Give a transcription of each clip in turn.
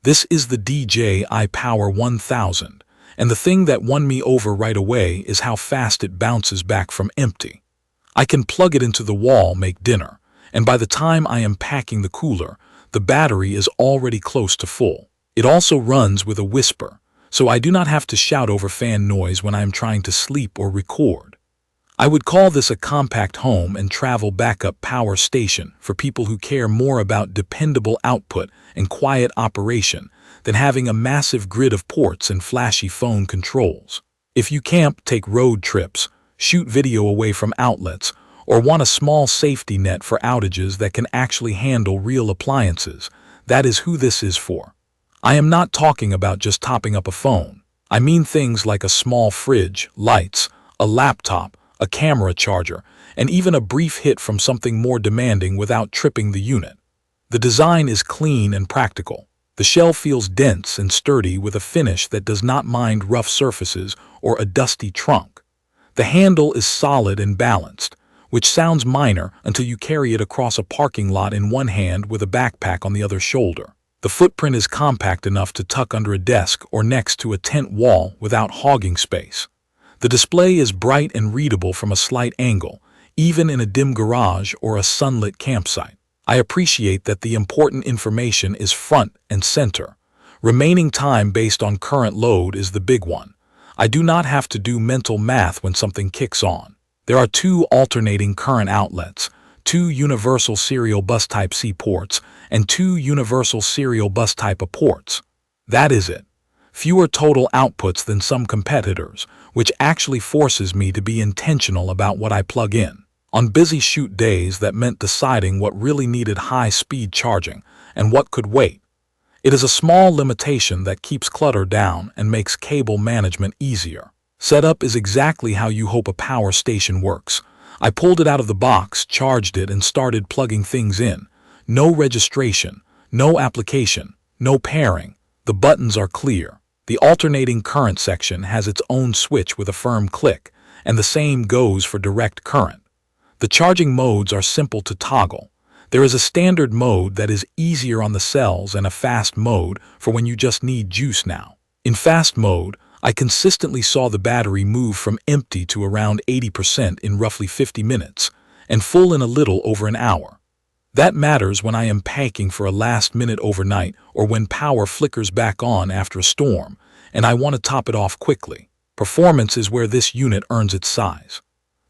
This is the DJI Power 1000, and the thing that won me over right away is how fast it bounces back from empty. I can plug it into the wall, make dinner, and by the time I am packing the cooler, the battery is already close to full. It also runs with a whisper, so I do not have to shout over fan noise when I am trying to sleep or record. I would call this a compact home and travel backup power station for people who care more about dependable output and quiet operation than having a massive grid of ports and flashy phone controls. If you camp, take road trips, shoot video away from outlets, or want a small safety net for outages that can actually handle real appliances, that is who this is for. I am not talking about just topping up a phone. I mean things like a small fridge, lights, a laptop, a camera charger, and even a brief hit from something more demanding without tripping the unit. The design is clean and practical. The shell feels dense and sturdy with a finish that does not mind rough surfaces or a dusty trunk. The handle is solid and balanced, which sounds minor until you carry it across a parking lot in one hand with a backpack on the other shoulder. The footprint is compact enough to tuck under a desk or next to a tent wall without hogging space. The display is bright and readable from a slight angle, even in a dim garage or a sunlit campsite. I appreciate that the important information is front and center. Remaining time based on current load is the big one. I do not have to do mental math when something kicks on. There are 2 alternating current outlets, 2 universal serial bus Type-C ports, and 2 universal serial bus Type-A ports. That is it. Fewer total outputs than some competitors, which actually forces me to be intentional about what I plug in. On busy shoot days, that meant deciding what really needed high-speed charging and what could wait. It is a small limitation that keeps clutter down and makes cable management easier. Setup is exactly how you hope a power station works. I pulled it out of the box, charged it, and started plugging things in. No registration, no application, no pairing. The buttons are clear. The alternating current section has its own switch with a firm click, and the same goes for direct current. The charging modes are simple to toggle. There is a standard mode that is easier on the cells and a fast mode for when you just need juice now. In fast mode, I consistently saw the battery move from empty to around 80% in roughly 50 minutes, and full in a little over an hour. That matters when I am packing for a last-minute overnight or when power flickers back on after a storm, and I want to top it off quickly. Performance is where this unit earns its size.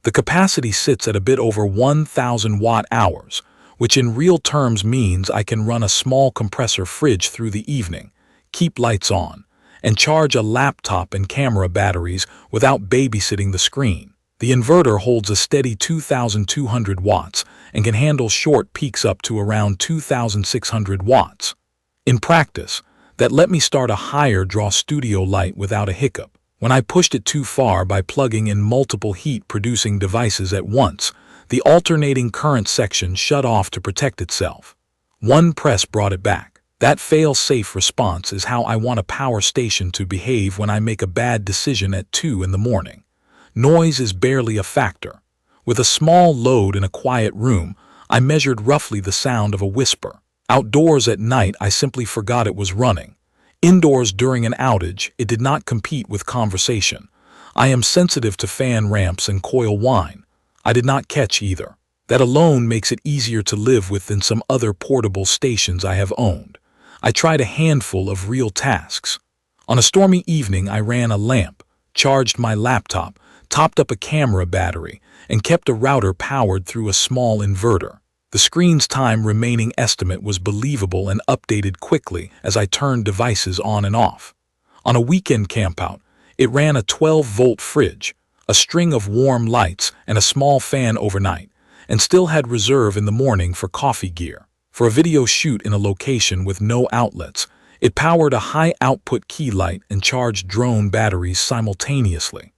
The capacity sits at a bit over 1,000 watt-hours, which in real terms means I can run a small compressor fridge through the evening, keep lights on, and charge a laptop and camera batteries without babysitting the screen. The inverter holds a steady 2,200 watts and can handle short peaks up to around 2,600 watts. In practice, that let me start a higher draw studio light without a hiccup. When I pushed it too far by plugging in multiple heat-producing devices at once, the alternating current section shut off to protect itself. One press brought it back. That fail-safe response is how I want a power station to behave when I make a bad decision at 2 in the morning. Noise is barely a factor. With a small load in a quiet room, I measured roughly the sound of a whisper. Outdoors at night, I simply forgot it was running. Indoors during an outage, it did not compete with conversation. I am sensitive to fan ramps and coil whine. I did not catch either. That alone makes it easier to live with than some other portable stations I have owned. I tried a handful of real tasks. On a stormy evening, I ran a lamp, charged my laptop, topped up a camera battery, and kept a router powered through a small inverter. The screen's time remaining estimate was believable and updated quickly as I turned devices on and off. On a weekend campout, it ran a 12-volt fridge, a string of warm lights, and a small fan overnight, and still had reserve in the morning for coffee gear. For a video shoot in a location with no outlets, it powered a high-output key light and charged drone batteries simultaneously.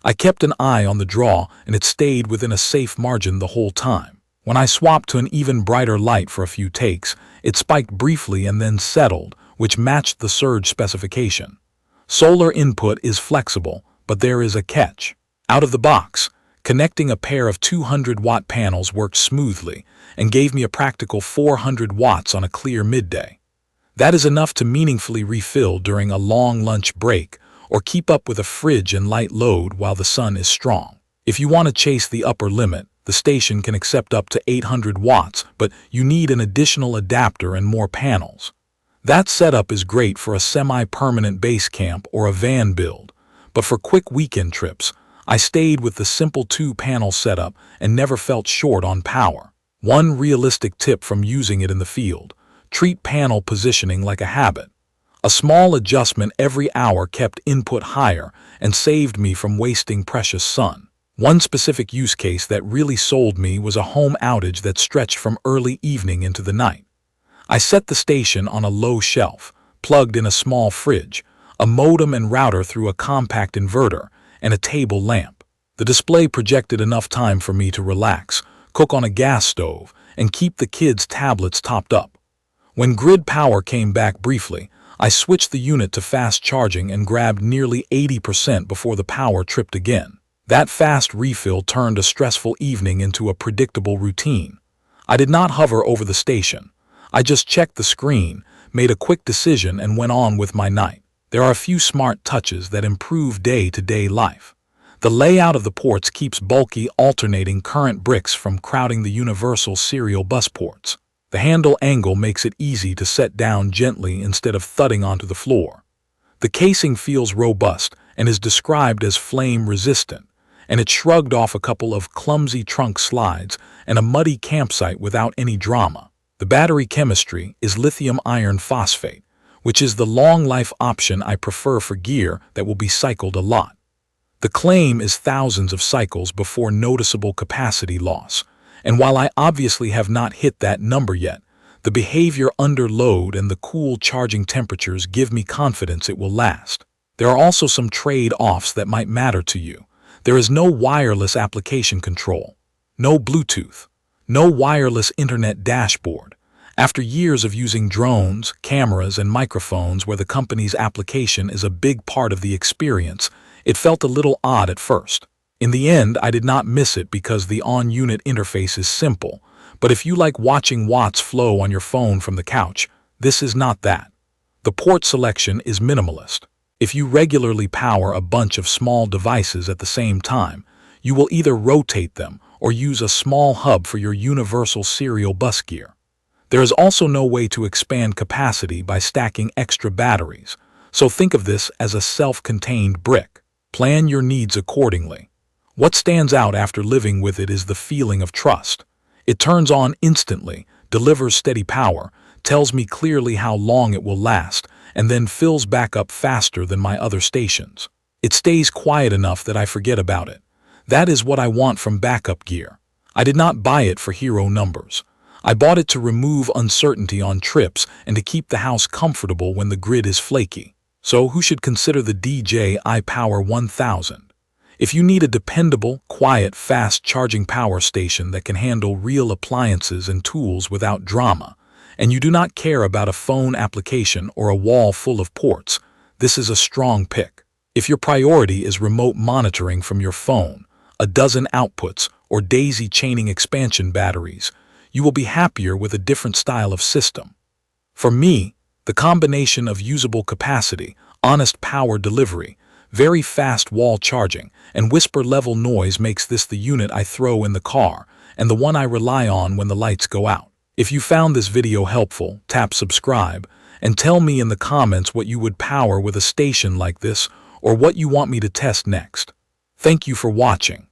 I kept an eye on the draw, and it stayed within a safe margin the whole time. When I swapped to an even brighter light for a few takes, it spiked briefly and then settled, which matched the surge specification. Solar input is flexible, but there is a catch. Out of the box, connecting a pair of 200-watt panels worked smoothly and gave me a practical 400 watts on a clear midday. That is enough to meaningfully refill during a long lunch break or keep up with a fridge and light load while the sun is strong. If you want to chase the upper limit, the station can accept up to 800 watts, but you need an additional adapter and more panels. That setup is great for a semi-permanent base camp or a van build, but for quick weekend trips, I stayed with the simple 2-panel setup and never felt short on power. One realistic tip from using it in the field: treat panel positioning like a habit. A small adjustment every hour kept input higher and saved me from wasting precious sun. One specific use case that really sold me was a home outage that stretched from early evening into the night. I set the station on a low shelf, plugged in a small fridge, a modem and router through a compact inverter, and a table lamp. The display projected enough time for me to relax, cook on a gas stove, and keep the kids' tablets topped up. When grid power came back briefly, I switched the unit to fast charging and grabbed nearly 80% before the power tripped again. That fast refill turned a stressful evening into a predictable routine. I did not hover over the station. I just checked the screen, made a quick decision, and went on with my night. There are a few smart touches that improve day-to-day life. The layout of the ports keeps bulky alternating current bricks from crowding the universal serial bus ports. The handle angle makes it easy to set down gently instead of thudding onto the floor. The casing feels robust and is described as flame-resistant, and it shrugged off a couple of clumsy trunk slides and a muddy campsite without any drama. The battery chemistry is lithium iron phosphate, which is the long-life option I prefer for gear that will be cycled a lot. The claim is thousands of cycles before noticeable capacity loss, and while I obviously have not hit that number yet, the behavior under load and the cool charging temperatures give me confidence it will last. There are also some trade-offs that might matter to you. There is no wireless application control, no Bluetooth, no wireless internet dashboard. After years of using drones, cameras, and microphones where the company's application is a big part of the experience, it felt a little odd at first. In the end, I did not miss it because the on-unit interface is simple, but if you like watching watts flow on your phone from the couch, this is not that. The port selection is minimalist. If you regularly power a bunch of small devices at the same time, you will either rotate them or use a small hub for your universal serial bus gear. There is also no way to expand capacity by stacking extra batteries, so think of this as a self-contained brick. Plan your needs accordingly. What stands out after living with it is the feeling of trust. It turns on instantly, delivers steady power, tells me clearly how long it will last, and then fills back up faster than my other stations. It stays quiet enough that I forget about it. That is what I want from backup gear. I did not buy it for hero numbers. I bought it to remove uncertainty on trips and to keep the house comfortable when the grid is flaky. So who should consider the DJI Power 1000? If you need a dependable, quiet, fast-charging power station that can handle real appliances and tools without drama, and you do not care about a phone application or a wall full of ports, this is a strong pick. If your priority is remote monitoring from your phone, a dozen outputs, or daisy-chaining expansion batteries, you will be happier with a different style of system. For me, the combination of usable capacity, honest power delivery, very fast wall charging, and whisper-level noise makes this the unit I throw in the car and the one I rely on when the lights go out. If you found this video helpful, tap subscribe and tell me in the comments what you would power with a station like this or what you want me to test next. Thank you for watching.